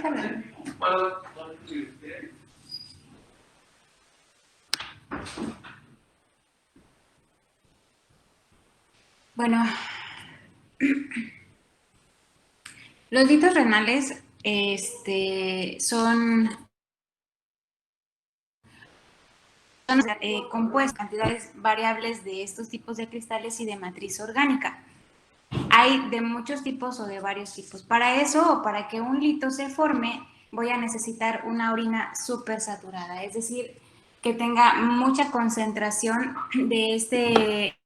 déjame. Bueno, los litos renales son compuestos, cantidades variables de estos tipos de cristales y de matriz orgánica. Hay de muchos tipos o de varios tipos. Para eso, o para que un lito se forme, voy a necesitar una orina súper saturada, es decir, que tenga mucha concentración de este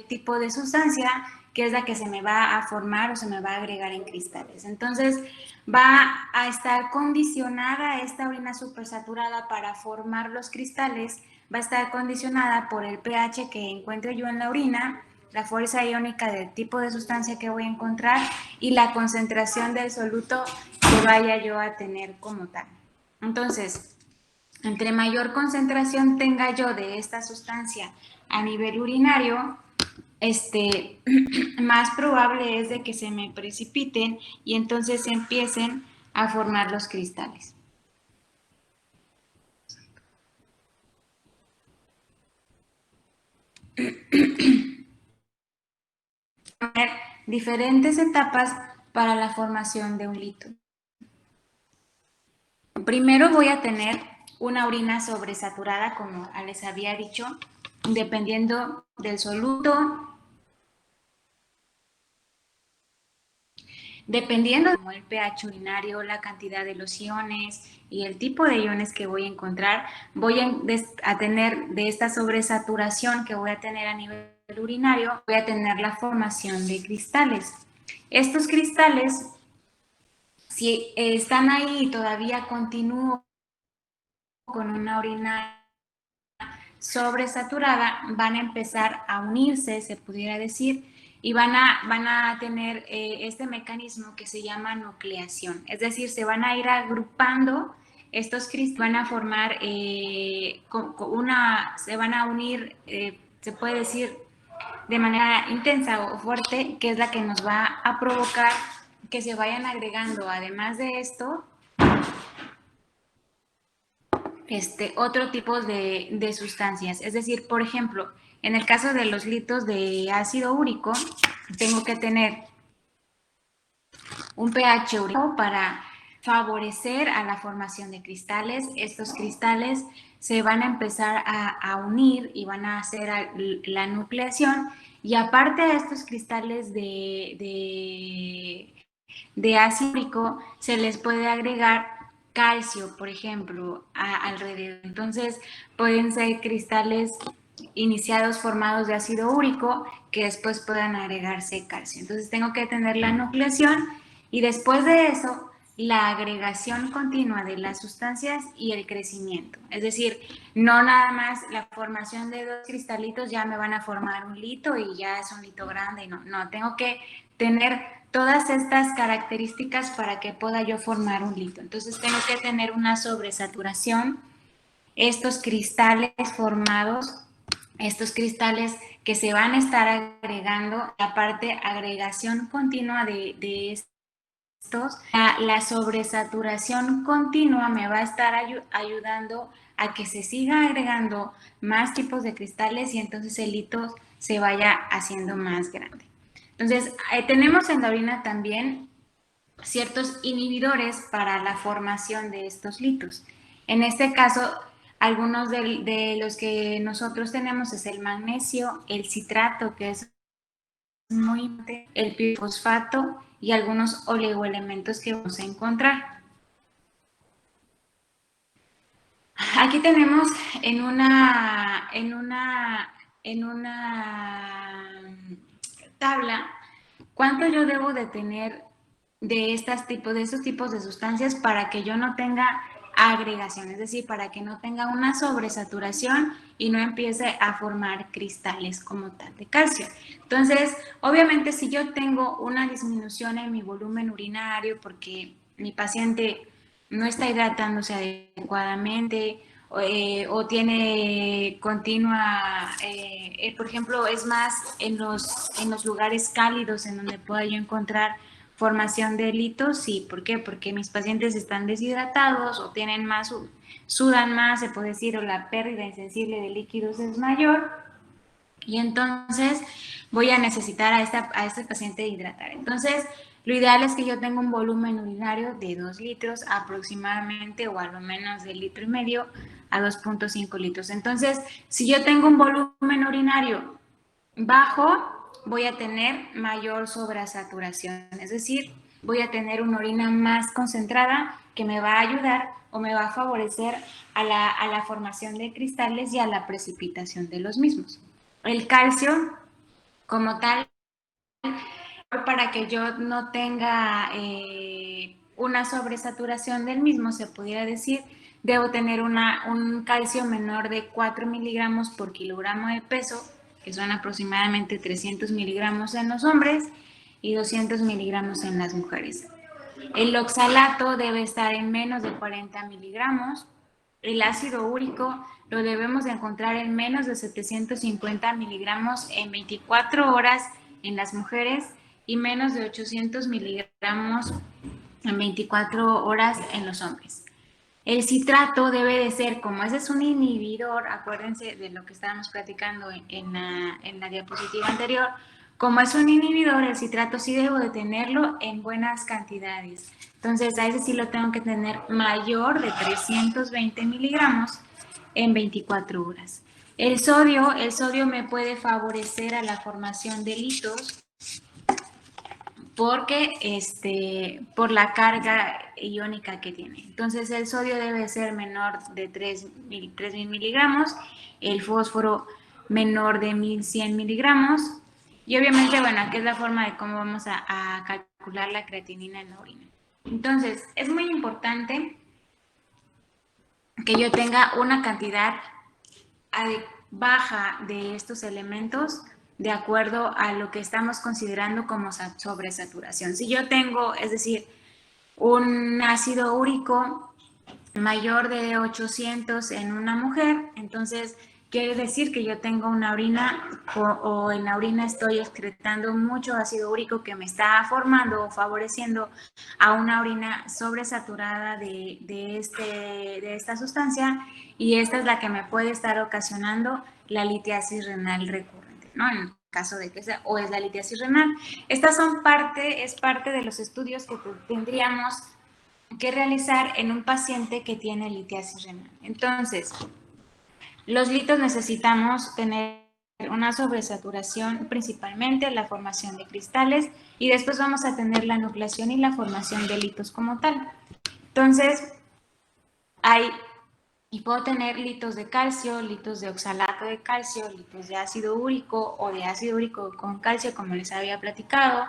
tipo de sustancia, que es la que se me va a formar o se me va a agregar en cristales. Entonces, va a estar condicionada esta orina supersaturada para formar los cristales, va a estar condicionada por el pH que encuentre yo en la orina, la fuerza iónica del tipo de sustancia que voy a encontrar y la concentración del soluto que vaya yo a tener como tal. Entonces, entre mayor concentración tenga yo de esta sustancia a nivel urinario, más probable es de que se me precipiten y entonces se empiecen a formar los cristales. Diferentes etapas para la formación de un lito. Primero voy a tener una orina sobresaturada, como les había dicho, dependiendo del soluto, dependiendo del pH urinario, la cantidad de los iones y el tipo de iones que voy a encontrar, voy a tener de esta sobresaturación que voy a tener a nivel urinario, voy a tener la formación de cristales. Estos cristales, si están ahí y todavía continúo con una orina sobresaturada, van a empezar a unirse, se pudiera decir, y van a tener este mecanismo que se llama nucleación, es decir, se van a ir agrupando estos cristales, van a formar se van a unir, se puede decir, de manera intensa o fuerte, que es la que nos va a provocar que se vayan agregando, además de esto, otro tipo de sustancias. Es decir, por ejemplo, en el caso de los litos de ácido úrico, tengo que tener un pH úrico para favorecer a la formación de cristales. Estos cristales se van a empezar a unir y van a hacer la nucleación. Y aparte de estos cristales de ácido úrico, se les puede agregar calcio, por ejemplo, alrededor. Entonces, pueden ser cristales iniciados formados de ácido úrico que después puedan agregarse calcio. Entonces, tengo que tener la nucleación y después de eso, la agregación continua de las sustancias y el crecimiento. Es decir, no nada más la formación de dos cristalitos ya me van a formar un lito y ya es un lito grande. No, tengo que tener todas estas características para que pueda yo formar un lito. Entonces tengo que tener una sobresaturación, estos cristales formados, estos cristales que se van a estar agregando, aparte agregación continua de estos, la sobresaturación continua me va a estar ayudando a que se siga agregando más tipos de cristales y entonces el lito se vaya haciendo más grande. Entonces, tenemos en la orina también ciertos inhibidores para la formación de estos litos. En este caso, algunos de los que nosotros tenemos es el magnesio, el citrato, que es muy importante, el pirfosfato y algunos oligoelementos que vamos a encontrar. Aquí tenemos en una tabla cuánto yo debo de tener de estos tipos de sustancias para que yo no tenga agregación, es decir, para que no tenga una sobresaturación y no empiece a formar cristales como tal de calcio. Entonces, obviamente, si yo tengo una disminución en mi volumen urinario porque mi paciente no está hidratándose adecuadamente o tiene continua, por ejemplo, es más en los lugares cálidos en donde pueda yo encontrar formación de litos, sí. ¿Por qué? Porque mis pacientes están deshidratados o tienen más, sudan más, se puede decir, o la pérdida insensible de líquidos es mayor, y entonces voy a necesitar a este paciente hidratar. Entonces, lo ideal es que yo tenga un volumen urinario de 2 litros aproximadamente, o a lo menos de 1,5 litros a 2,5 litros. Entonces, si yo tengo un volumen urinario bajo, voy a tener mayor sobresaturación, es decir, voy a tener una orina más concentrada que me va a ayudar o me va a favorecer a la formación de cristales y a la precipitación de los mismos. El calcio, como tal, para que yo no tenga una sobresaturación del mismo, se pudiera decir, debo tener un calcio menor de 4 miligramos por kilogramo de peso, que son aproximadamente 300 miligramos en los hombres y 200 miligramos en las mujeres. El oxalato debe estar en menos de 40 miligramos. El ácido úrico lo debemos de encontrar en menos de 750 miligramos en 24 horas en las mujeres y menos de 800 miligramos en 24 horas en los hombres. El citrato debe de ser, como ese es un inhibidor, acuérdense de lo que estábamos platicando en la diapositiva anterior, como es un inhibidor, el citrato sí debo de tenerlo en buenas cantidades. Entonces, a ese sí lo tengo que tener mayor de 320 miligramos en 24 horas. El sodio me puede favorecer a la formación de litos porque por la carga iónica que tiene. Entonces el sodio debe ser menor de 3.000 miligramos, el fósforo menor de 1.100 miligramos, y obviamente, bueno, aquí es la forma de cómo vamos a calcular la creatinina en la orina. Entonces, es muy importante que yo tenga una cantidad baja de estos elementos de acuerdo a lo que estamos considerando como sobresaturación. Si yo tengo, es decir, un ácido úrico mayor de 800 en una mujer, entonces quiere decir que yo tengo una orina o en la orina estoy excretando mucho ácido úrico que me está formando o favoreciendo a una orina sobresaturada de esta sustancia, y esta es la que me puede estar ocasionando la litiasis renal recurrente, ¿no? En el caso de que sea, o es la litiasis renal. Estas es parte de los estudios que tendríamos que realizar en un paciente que tiene litiasis renal. Entonces, los litos necesitamos tener una sobresaturación, principalmente la formación de cristales, y después vamos a tener la nucleación y la formación de litos como tal. Entonces, puedo tener litos de calcio, litos de oxalato de calcio, litos de ácido úrico o de ácido úrico con calcio, como les había platicado.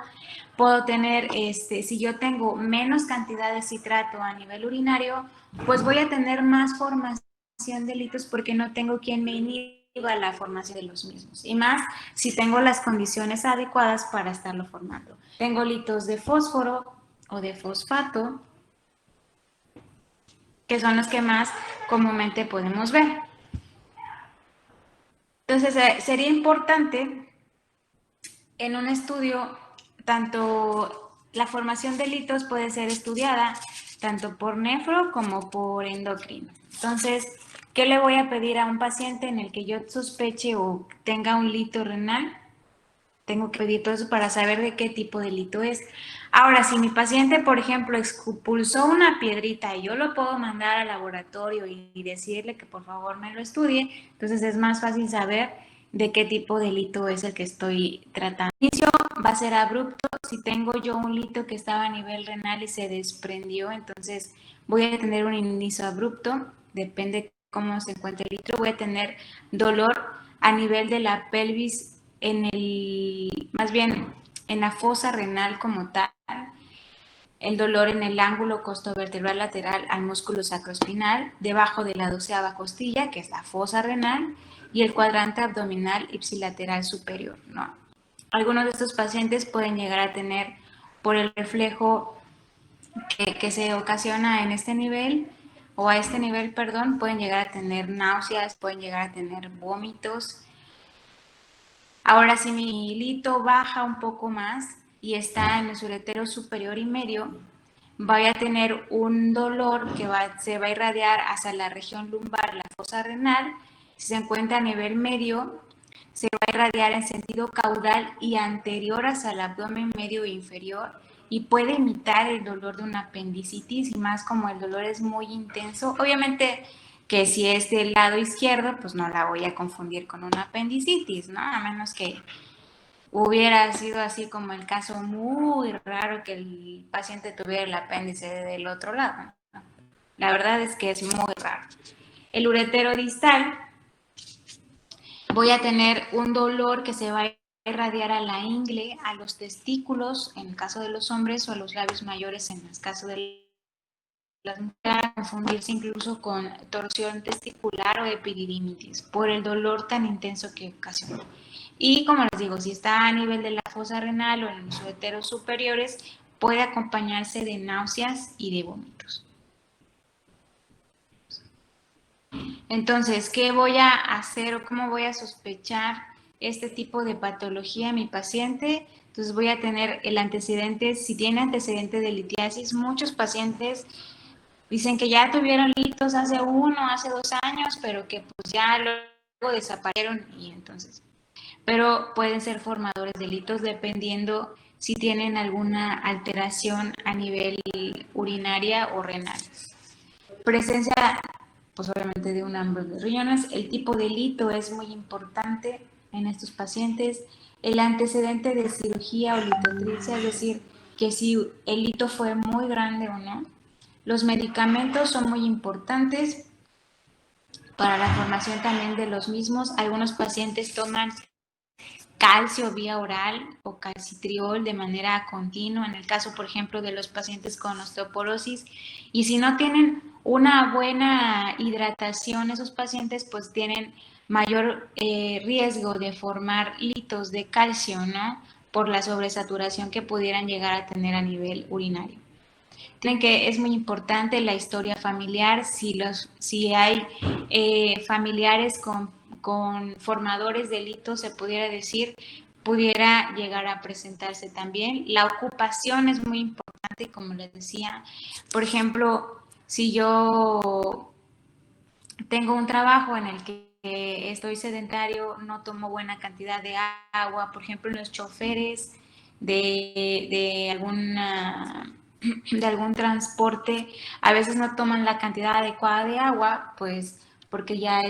Puedo tener, si yo tengo menos cantidad de citrato a nivel urinario, pues voy a tener más formación de litos porque no tengo quien me inhiba la formación de los mismos. Y más si tengo las condiciones adecuadas para estarlo formando. Tengo litos de fósforo o de fosfato, que son los que más comúnmente podemos ver. Entonces, sería importante en un estudio, tanto la formación de litos puede ser estudiada tanto por nefro como por endocrino. Entonces, ¿qué le voy a pedir a un paciente en el que yo sospeche o tenga un lito renal? Tengo que pedir todo eso para saber de qué tipo de lito es. Ahora, si mi paciente, por ejemplo, expulsó una piedrita y yo lo puedo mandar al laboratorio y decirle que por favor me lo estudie, entonces es más fácil saber de qué tipo de lito es el que estoy tratando. El inicio va a ser abrupto. Si tengo yo un lito que estaba a nivel renal y se desprendió, entonces voy a tener un inicio abrupto, depende cómo se encuentre el lito. Voy a tener dolor a nivel de la pelvis, más bien en la fosa renal como tal, el dolor en el ángulo costovertebral lateral al músculo sacroespinal, debajo de la 12ª costilla, que es la fosa renal, y el cuadrante abdominal ipsilateral superior, ¿no? Algunos de estos pacientes pueden llegar a tener, por el reflejo que se ocasiona en este nivel, o a este nivel, perdón, pueden llegar a tener náuseas, pueden llegar a tener vómitos. Ahora, si mi lito baja un poco más y está en los ureteros superior y medio, vaya a tener un dolor que se va a irradiar hacia la región lumbar, la fosa renal. Si se encuentra a nivel medio, se va a irradiar en sentido caudal y anterior hacia el abdomen medio e inferior y puede imitar el dolor de una apendicitis, y más como el dolor es muy intenso. Obviamente que si es del lado izquierdo, pues no la voy a confundir con una apendicitis, ¿no? A menos que hubiera sido así como el caso muy raro que el paciente tuviera el apéndice del otro lado, ¿no? La verdad es que es muy raro. El uretero distal, voy a tener un dolor que se va a irradiar a la ingle, a los testículos, en el caso de los hombres, o a los labios mayores, en el caso de las mujeres, confundirse incluso con torsión testicular o epididimitis, por el dolor tan intenso que ocasiona. Y como les digo, si está a nivel de la fosa renal o en los ureteros superiores, puede acompañarse de náuseas y de vómitos. Entonces, ¿qué voy a hacer o cómo voy a sospechar este tipo de patología en mi paciente? Entonces voy a tener el antecedente, si tiene antecedente de litiasis, muchos pacientes dicen que ya tuvieron litos hace 1, hace 2 años, pero que pues ya luego desaparecieron y entonces, pero pueden ser formadores de litos dependiendo si tienen alguna alteración a nivel urinaria o renal. Presencia, pues obviamente de un ambos de riñones. El tipo de lito es muy importante en estos pacientes. El antecedente de cirugía o litotripsia, es decir, que si el lito fue muy grande o no. Los medicamentos son muy importantes para la formación también de los mismos. Algunos pacientes toman calcio vía oral o calcitriol de manera continua, en el caso, por ejemplo, de los pacientes con osteoporosis. Y si no tienen una buena hidratación, esos pacientes pues tienen mayor riesgo de formar litos de calcio, ¿no? Por la sobresaturación que pudieran llegar a tener a nivel urinario. Tienen que, es muy importante la historia familiar, si hay familiares con formadores de delitos, se pudiera decir, pudiera llegar a presentarse también. La ocupación es muy importante, como les decía. Por ejemplo, si yo tengo un trabajo en el que estoy sedentario, no tomo buena cantidad de agua, por ejemplo, los choferes de alguna de algún transporte, a veces no toman la cantidad adecuada de agua, pues porque ya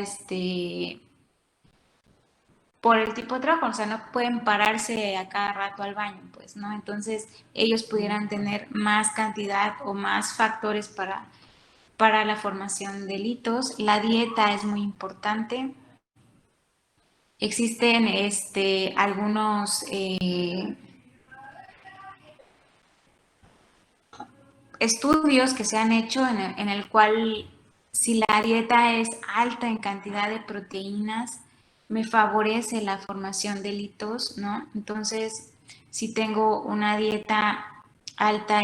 por el tipo de trabajo, o sea, no pueden pararse a cada rato al baño, pues, ¿no? Entonces, ellos pudieran tener más cantidad o más factores para la formación de litos. La dieta es muy importante. Existen algunos estudios que se han hecho en el cual si la dieta es alta en cantidad de proteínas, me favorece la formación de litos, ¿no? Entonces, si tengo una dieta alta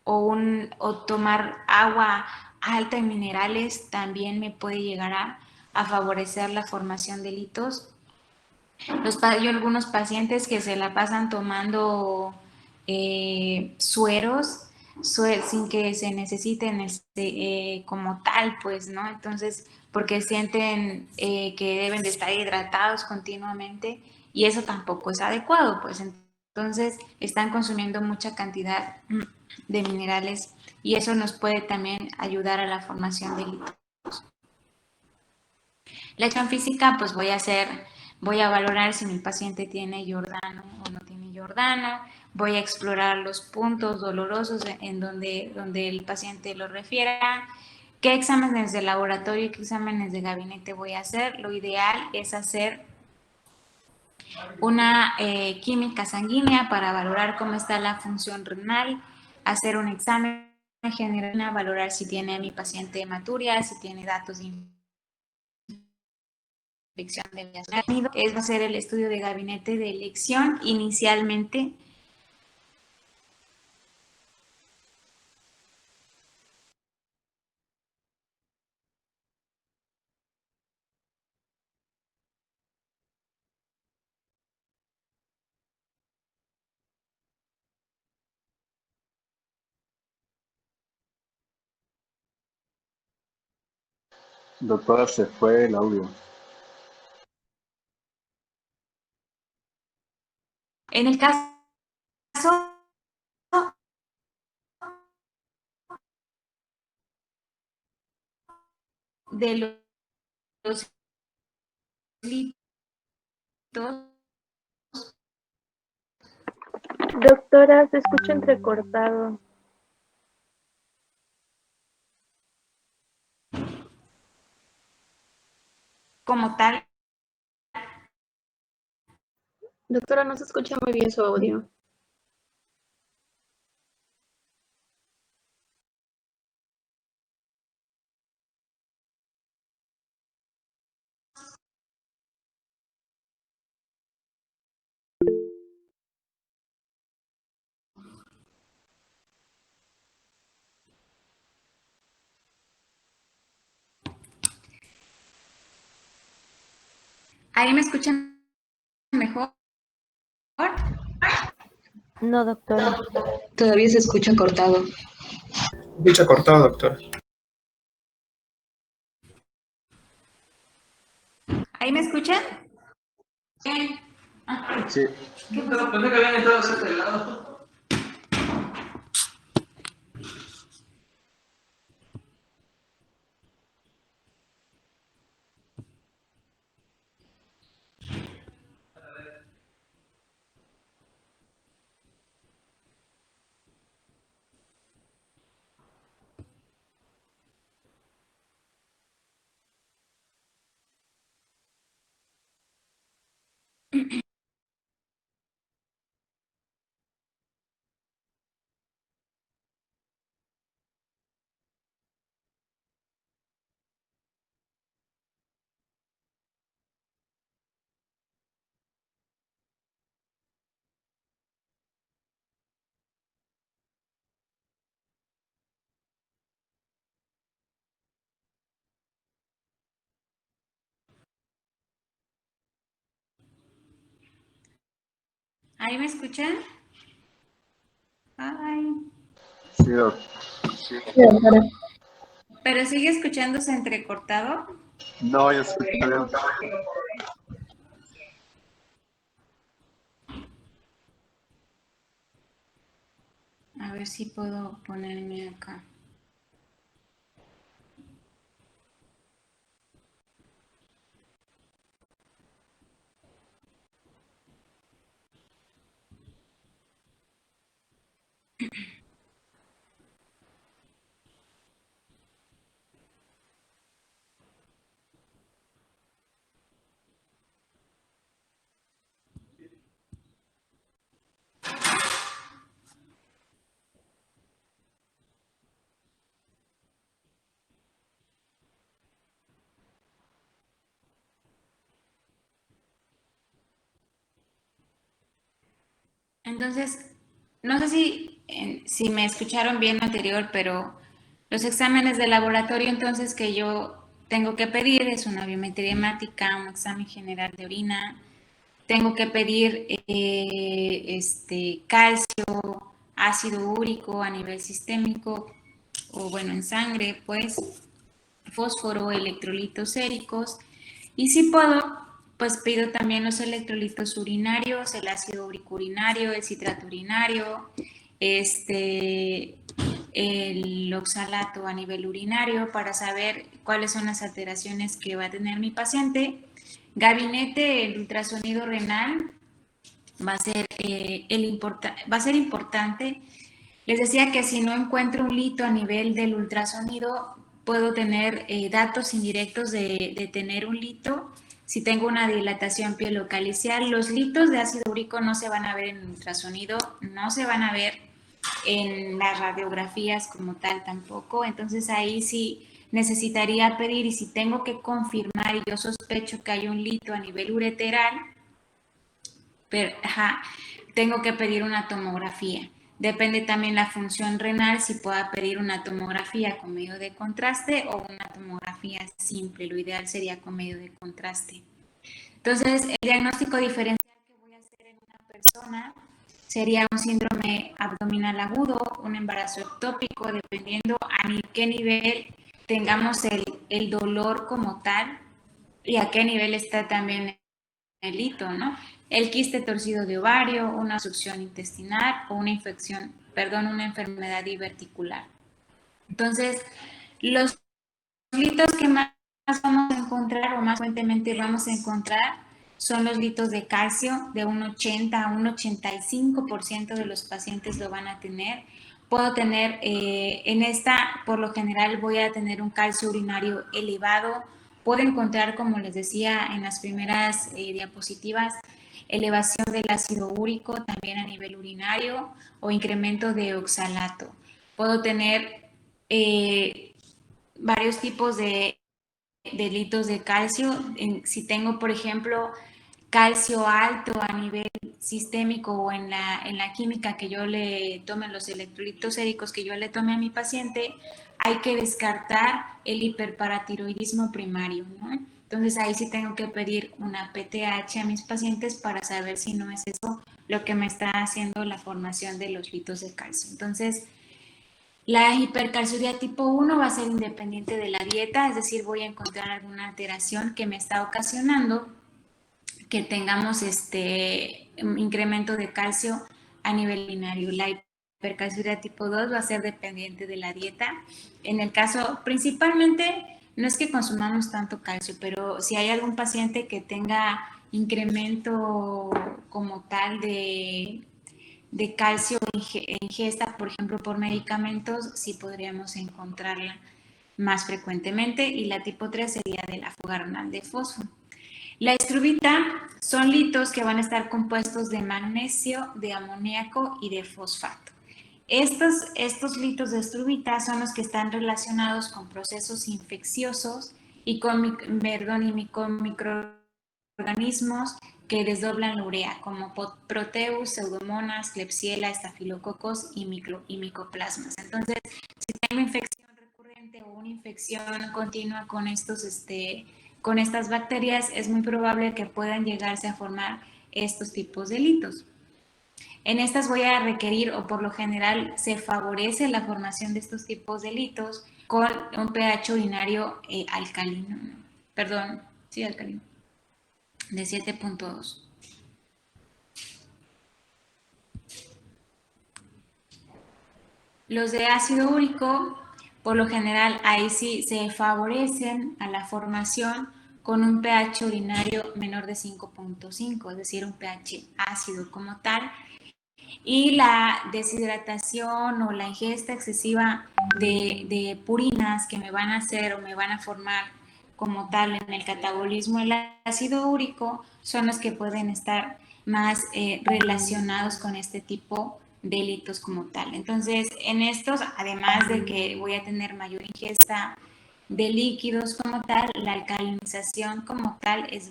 o tomar agua alta en minerales, también me puede llegar a favorecer la formación de litos. Yo algunos pacientes que se la pasan tomando sueros sin que se necesiten como tal, pues, ¿no? Entonces, porque sienten que deben de estar hidratados continuamente y eso tampoco es adecuado, pues. Entonces, están consumiendo mucha cantidad de minerales y eso nos puede también ayudar a la formación de litos. La acción física, pues voy a valorar si mi paciente tiene Giordano o no tiene Giordano, voy a explorar los puntos dolorosos en donde el paciente lo refiera, qué exámenes de laboratorio y qué exámenes de gabinete voy a hacer. Lo ideal es hacer una química sanguínea para valorar cómo está la función renal, hacer un examen general, valorar si tiene a mi paciente hematuria, si tiene datos de infección de vías aéreas. Es hacer el estudio de gabinete de elección inicialmente. Doctora, se fue el audio. En el caso de los litos Doctora, se escucha entrecortado. como tal, Doctora, no se escucha muy bien su audio. ¿ahí me escuchan mejor? No, doctora. Todavía se escucha cortado. Escucha cortado, doctora. ¿Ahí me escuchan? Sí, ¿Qué pasó? Pensé que habían entrado cerca del lado. ¿Ahí me escuchan? Ay, sí, doc. pero sigue escuchándose entrecortado. No, ya se escucha bien. A ver si puedo ponerme acá. Entonces, no sé si me escucharon bien lo anterior, pero los exámenes de laboratorio entonces que yo tengo que pedir es una biometría hemática, un examen general de orina, tengo que pedir calcio, ácido úrico a nivel sistémico o bueno, en sangre, pues fósforo, electrolitos séricos y si puedo, pues pido también los electrolitos urinarios, el ácido úrico urinario, el citrato urinario, el oxalato a nivel urinario para saber cuáles son las alteraciones que va a tener mi paciente. Gabinete, el ultrasonido renal va a ser, va a ser importante. Les decía que si no encuentro un lito a nivel del ultrasonido, puedo tener datos indirectos de tener un lito. Si tengo una dilatación pielocalicial, los litos de ácido úrico no se van a ver en el ultrasonido, no se van a ver en las radiografías como tal tampoco. Entonces ahí sí necesitaría pedir y si tengo que confirmar y yo sospecho que hay un lito a nivel ureteral, pero tengo que pedir una tomografía. Depende también la función renal, si pueda pedir una tomografía con medio de contraste o una tomografía simple. Lo ideal sería con medio de contraste. Entonces, el diagnóstico diferencial que voy a hacer en una persona sería un síndrome abdominal agudo, un embarazo ectópico, dependiendo a qué nivel tengamos el dolor como tal y a qué nivel está también el hito, ¿no? El quiste torcido de ovario, una obstrucción intestinal o una una enfermedad diverticular. Entonces, los litos que más vamos a encontrar o más frecuentemente vamos a encontrar son los litos de calcio, de un 80 a un 85% de los pacientes lo van a tener. Puedo tener, en esta, por lo general, voy a tener un calcio urinario elevado. Puedo encontrar, como les decía en las primeras diapositivas, elevación del ácido úrico también a nivel urinario o incremento de oxalato. Puedo tener varios tipos de delitos de calcio. Si tengo, por ejemplo, calcio alto a nivel sistémico o en la química que yo le tome, los electrolitos séricos que yo le tome a mi paciente, hay que descartar el hiperparatiroidismo primario, ¿no? Entonces ahí sí tengo que pedir una PTH a mis pacientes para saber si no es eso lo que me está haciendo la formación de los litos de calcio. Entonces, la hipercalciuria tipo 1 va a ser independiente de la dieta, es decir, voy a encontrar alguna alteración que me está ocasionando que tengamos incremento de calcio a nivel urinario. La hipercalciuria tipo 2 va a ser dependiente de la dieta. En el caso, principalmente, no es que consumamos tanto calcio, pero si hay algún paciente que tenga incremento como tal de calcio ingesta, por ejemplo, por medicamentos, sí podríamos encontrarla más frecuentemente. Y la tipo 3 sería de la fuga renal de fósforo. La estrubita son litos que van a estar compuestos de magnesio, de amoníaco y de fosfato. Estos litos de estrubita son los que están relacionados con procesos infecciosos y con microorganismos que desdoblan la urea, como Proteus, Pseudomonas, Klebsiella, Staphylococcus y micoplasmas. Entonces, si tengo infección recurrente o una infección continua con con estas bacterias, es muy probable que puedan llegarse a formar estos tipos de litos. En estas voy a requerir, o por lo general se favorece la formación de estos tipos de litos con un pH urinario alcalino, ¿no? Perdón, sí, alcalino, de 7.2. Los de ácido úrico, por lo general, ahí sí se favorecen a la formación con un pH urinario menor de 5.5, es decir, un pH ácido como tal. Y la deshidratación o la ingesta excesiva de purinas que me van a hacer o me van a formar como tal en el catabolismo del ácido úrico son los que pueden estar más relacionados con este tipo de delitos como tal. Entonces, en estos, además de que voy a tener mayor ingesta de líquidos como tal, la alcalinización como tal es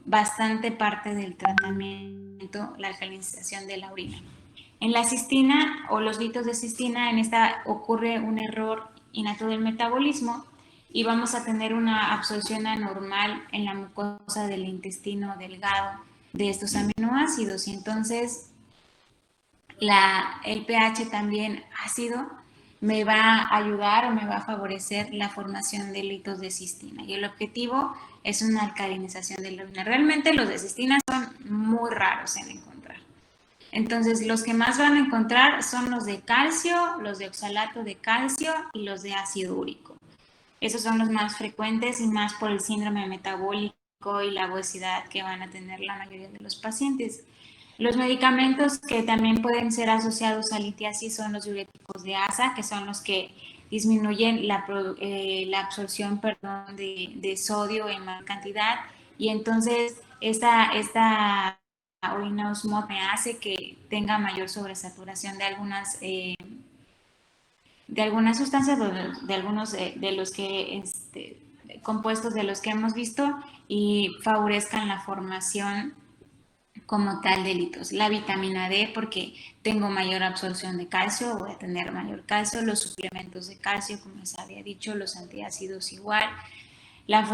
bastante parte del tratamiento, la alcalinización de la orina. En la cistina o los litos de cistina, en esta ocurre un error innato del metabolismo y vamos a tener una absorción anormal en la mucosa del intestino delgado de estos aminoácidos y entonces el pH también ácido me va a ayudar o me va a favorecer la formación de litos de cistina y el objetivo es una alcalinización de la orina. Realmente los de cistina son muy raros en encontrar. Entonces, los que más van a encontrar son los de calcio, los de oxalato de calcio y los de ácido úrico. Esos son los más frecuentes y más por el síndrome metabólico y la obesidad que van a tener la mayoría de los pacientes. Los medicamentos que también pueden ser asociados a litiasis son los diuréticos de asa, que son los que disminuyen la absorción de sodio en mayor cantidad y entonces esta orina osmótica me hace que tenga mayor sobresaturación de algunas sustancias, de algunos de los que compuestos de los que hemos visto y favorezcan la formación como tal de litos. La vitamina D, porque tengo mayor absorción de calcio, voy a tener mayor calcio, los suplementos de calcio, como les había dicho, los antiácidos igual, la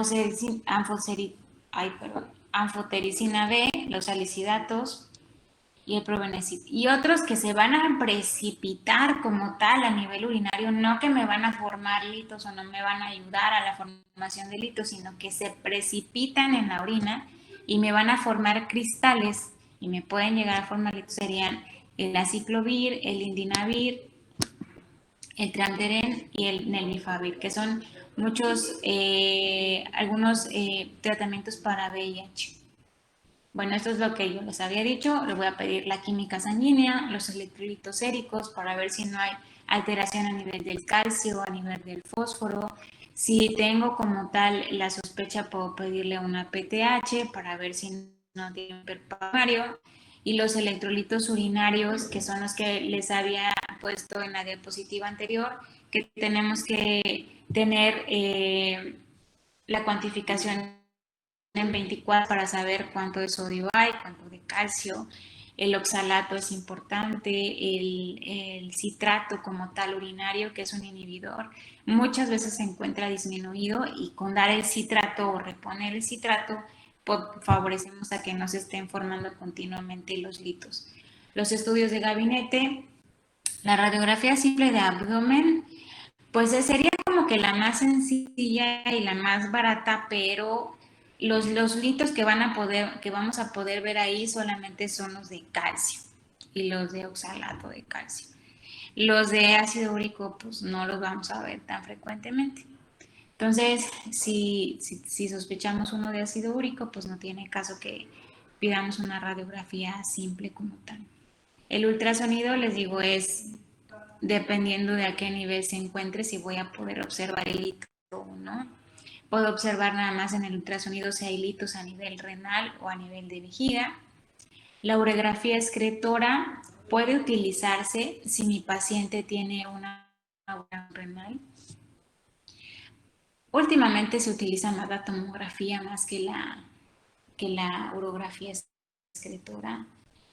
anfotericina B, los salicidatos y el probenecid. Y otros que se van a precipitar como tal a nivel urinario, no que me van a formar litos o no me van a ayudar a la formación de litos, sino que se precipitan en la orina y me van a formar cristales y me pueden llegar a formar litos. Serían el aciclovir, el indinavir, el tramderen y el nelvifavir, que son algunos tratamientos para VIH. Bueno, esto es lo que yo les había dicho. Le voy a pedir la química sanguínea, los electrolitos séricos para ver si no hay alteración a nivel del calcio, a nivel del fósforo. Si tengo como tal la sospecha, puedo pedirle una PTH para ver si no tiene hiperprimario. Y los electrolitos urinarios, que son los que les había puesto en la diapositiva anterior, que tenemos que tener la cuantificación en 24 para saber cuánto de sodio hay, cuánto de calcio. El oxalato es importante, el citrato como tal urinario, que es un inhibidor, muchas veces se encuentra disminuido y con dar el citrato o reponer el citrato favorecemos a que no se estén formando continuamente los litos. Los estudios de gabinete, la radiografía simple de abdomen, pues sería como que la más sencilla y la más barata, pero los litos que vamos a poder ver ahí solamente son los de calcio y los de oxalato de calcio. Los de ácido úrico, pues no los vamos a ver tan frecuentemente. Entonces, si sospechamos uno de ácido úrico, pues no tiene caso que pidamos una radiografía simple como tal. El ultrasonido, les digo, es dependiendo de a qué nivel se encuentre, si voy a poder observar el hito o no. Puedo observar nada más en el ultrasonido si hay litos a nivel renal o a nivel de vejiga. La urografía excretora puede utilizarse si mi paciente tiene una urea renal. Últimamente se utiliza más la tomografía más que la urografía excretora.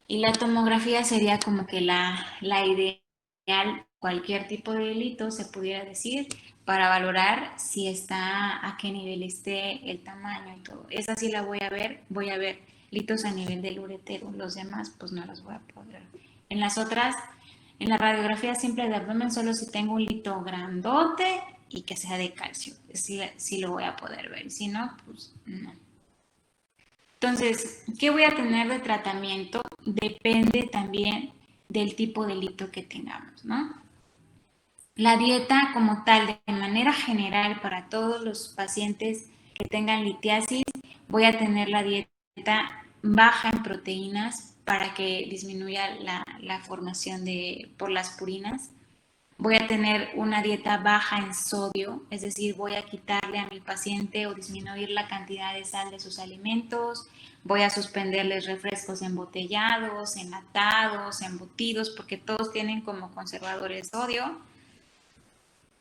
Y la tomografía sería como que la ideal, cualquier tipo de delito se pudiera decir, para valorar si está, a qué nivel esté, el tamaño y todo. Esa sí la voy a ver litos a nivel del uretero, los demás pues no los voy a poder ver. En las otras, en la radiografía simple de abdomen, solo si tengo un lito grandote y que sea de calcio, sí lo voy a poder ver, si no, pues no. Entonces, ¿qué voy a tener de tratamiento? Depende también del tipo de lito que tengamos, ¿no? La dieta como tal, de manera general, para todos los pacientes que tengan litiasis, voy a tener la dieta baja en proteínas para que disminuya la formación por las purinas. Voy a tener una dieta baja en sodio, es decir, voy a quitarle a mi paciente o disminuir la cantidad de sal de sus alimentos. Voy a suspenderles refrescos embotellados, enlatados, embutidos, porque todos tienen como conservadores sodio.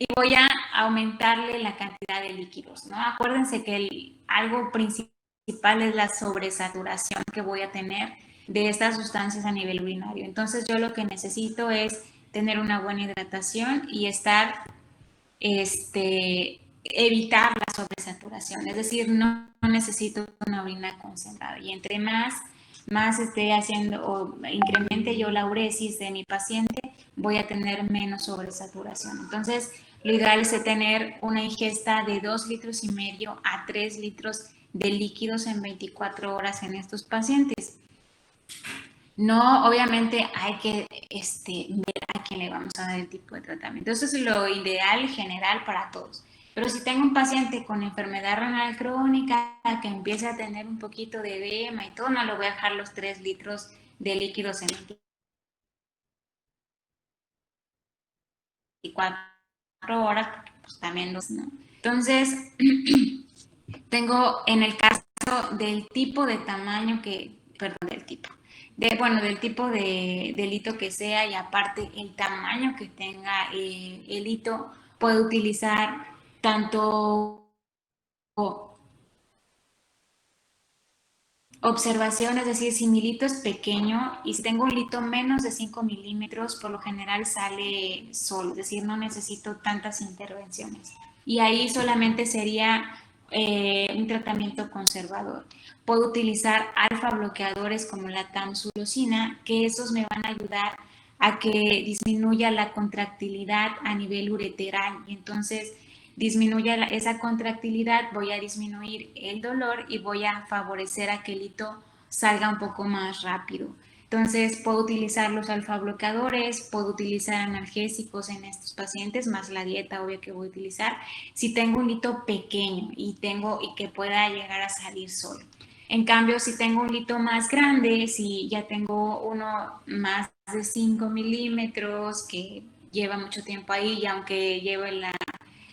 Y voy a aumentarle la cantidad de líquidos, ¿no? Acuérdense que algo principal es la sobresaturación que voy a tener de estas sustancias a nivel urinario. Entonces yo lo que necesito es tener una buena hidratación y evitar la sobresaturación, es decir, no necesito una orina concentrada. Y entre más esté haciendo o incremente yo la uresis de mi paciente, voy a tener menos sobresaturación. Entonces, lo ideal es tener una ingesta de 2,5 litros a 3 litros de líquidos en 24 horas en estos pacientes. No, obviamente hay que ver a quién le vamos a dar el tipo de tratamiento. Eso es lo ideal general para todos. Pero si tengo un paciente con enfermedad renal crónica que empiece a tener un poquito de edema y todo, no le voy a dejar los 3 litros de líquidos en 24 horas, porque pues también ¿no? Entonces, tengo en el caso del tipo de tamaño del tipo de hito que sea y aparte el tamaño que tenga el hito, puedo utilizar tanto observación, es decir, si mi lito es pequeño y si tengo un lito menos de 5 milímetros, por lo general sale solo, es decir, no necesito tantas intervenciones. Y ahí solamente sería un tratamiento conservador. Puedo utilizar alfa bloqueadores como la tamsulosina, que esos me van a ayudar a que disminuya la contractilidad a nivel ureteral y entonces disminuya esa contractilidad, voy a disminuir el dolor y voy a favorecer a que el hito salga un poco más rápido. Entonces, puedo utilizar los alfa bloqueadores, puedo utilizar analgésicos en estos pacientes, más la dieta obvia que voy a utilizar, si tengo un hito pequeño y que pueda llegar a salir solo. En cambio, si tengo un hito más grande, si ya tengo uno más de 5 milímetros que lleva mucho tiempo ahí y aunque lleve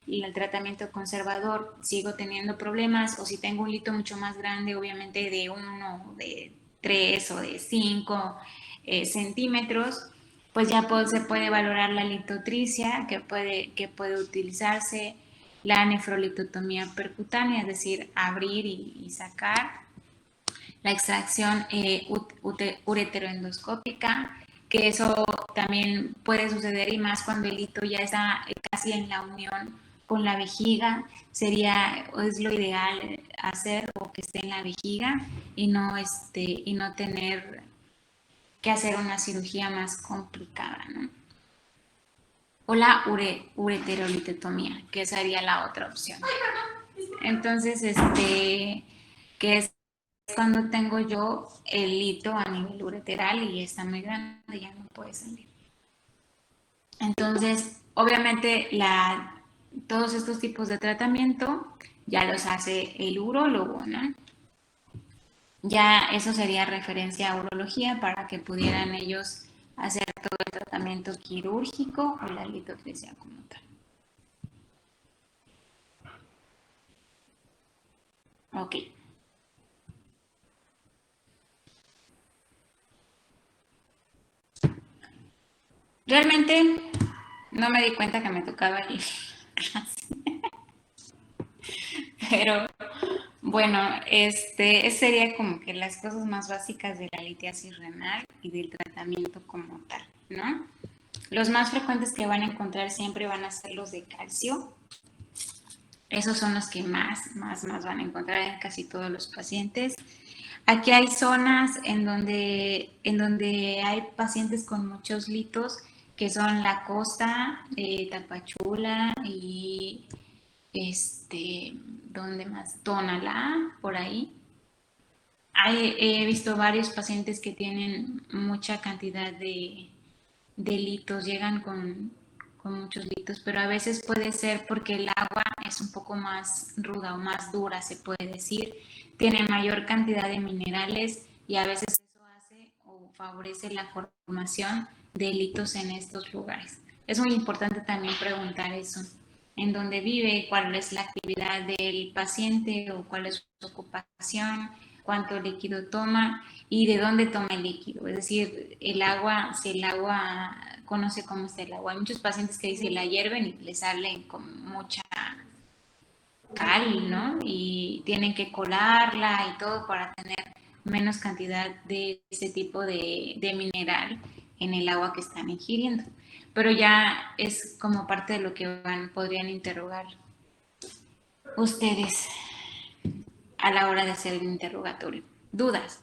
el tratamiento conservador sigo teniendo problemas, o si tengo un hito mucho más grande, obviamente de 1, de 3 o de 5 centímetros, pues ya se puede valorar la litotricia que puede utilizarse, la nefrolitotomía percutánea, es decir, abrir y sacar, la extracción ureteroendoscópica, que eso también puede suceder y más cuando el hito ya está casi en la unión con la vejiga, es lo ideal hacer o que esté en la vejiga y no tener que hacer una cirugía más complicada, ¿no? O la ureterolitotomía, que sería la otra opción. Entonces, que es cuando tengo yo el hito a nivel ureteral y está muy grande, ya no puede salir. Entonces, obviamente, todos estos tipos de tratamiento ya los hace el urólogo, ¿no? Ya eso sería referencia a urología para que pudieran ellos hacer todo el tratamiento quirúrgico o la litotricia como tal. Ok. Realmente no me di cuenta que me tocaba el clase. Pero bueno, sería como que las cosas más básicas de la litiasis renal y del tratamiento como tal, ¿no? Los más frecuentes que van a encontrar siempre van a ser los de calcio. Esos son los que más van a encontrar en casi todos los pacientes. Aquí hay zonas en donde hay pacientes con muchos litos, que son la costa, Tapachula y ¿dónde más? Tonalá, por ahí. He visto varios pacientes que tienen mucha cantidad de litos, llegan con muchos litos, pero a veces puede ser porque el agua es un poco más ruda o más dura, se puede decir, tiene mayor cantidad de minerales y a veces eso hace o favorece la formación de litos en estos lugares. Es muy importante también preguntar eso, en dónde vive, cuál es la actividad del paciente o cuál es su ocupación, cuánto líquido toma y de dónde toma el líquido. Es decir, el agua, si el agua conoce cómo está el agua. Hay muchos pacientes que dicen que la hierven y le salen con mucha cal, ¿no? Y tienen que colarla y todo para tener menos cantidad de ese tipo de mineral en el agua que están ingiriendo. Pero ya es como parte de lo que podrían interrogar ustedes a la hora de hacer el interrogatorio. ¿Dudas?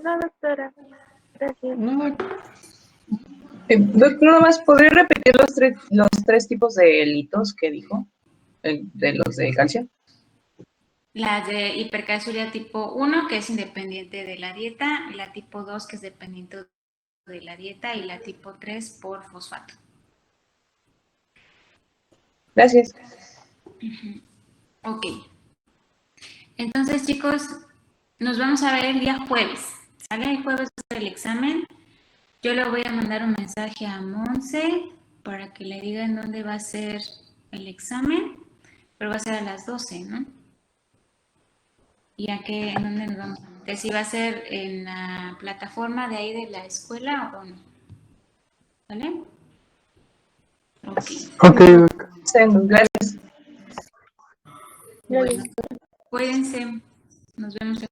No, doctora. Gracias. No. Doctor, nada más, ¿podría repetir los tres tipos de litos que dijo? De los de calcio. La de hipercalciuria tipo 1, que es independiente de la dieta, la tipo 2, que es dependiente de la dieta, y la tipo 3 por fosfato. Gracias. Ok. Entonces, chicos, nos vamos a ver el día jueves. ¿Sale? El jueves va a ser el examen. Yo le voy a mandar un mensaje a Monse para que le diga en dónde va a ser el examen, pero va a ser a las 12, ¿no? ¿Y en dónde nos vamos a meter? ¿Si va a ser en la plataforma de ahí de la escuela o no? ¿Vale? Ok. Ok, Gracias. Bueno, cuídense. Nos vemos.